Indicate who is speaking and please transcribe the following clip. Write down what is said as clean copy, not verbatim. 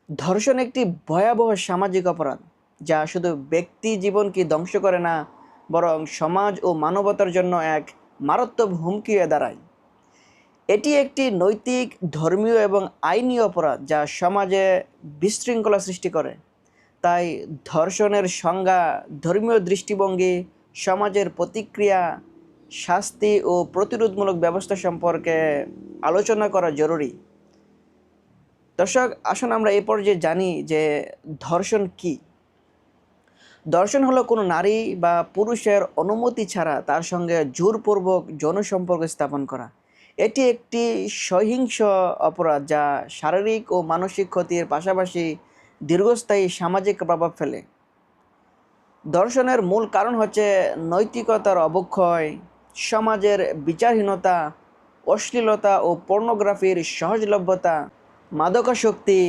Speaker 1: ধর্ষণ একটি ভয়াবহ সামাজিক অপরাধ যা শুধু ব্যক্তি জীবনকে ধ্বংস করে না, বরং সমাজ ও মানবতার জন্য এক মারাত্মক হুমকি হয়ে দাঁড়ায়। এটি একটি নৈতিক, ধর্মীয় এবং আইনি অপরাধ যা সমাজে বিশৃঙ্খলা সৃষ্টি করে। তাই ধর্ষণের সংজ্ঞা, ধর্মীয় দৃষ্টিভঙ্গি, সমাজের প্রতিক্রিয়া, শাস্তি ও প্রতিরোধমূলক ব্যবস্থা সম্পর্কে আলোচনা করা জরুরি। দর্শক, আসুন আমরা এই পর্যায়ে জানি যে ধর্ষণ কি। ধর্ষণ হলো কোনো নারী বা পুরুষের অনুমতি ছাড়া তার সঙ্গে জোরপূর্বক যৌন সম্পর্ক স্থাপন করা। এটি একটি সহিংস অপরাধ যা শারীরিক ও মানসিক ক্ষতির পাশাপাশি দীর্ঘস্থায়ী সামাজিক প্রভাব ফেলে। ধর্ষণের মূল কারণ হচ্ছে নৈতিকতার অবক্ষয়, সমাজের বিচারহীনতা, অশ্লীলতা ও পর্নোগ্রাফির সহজলভ্যতা, মাদকাসক্তি,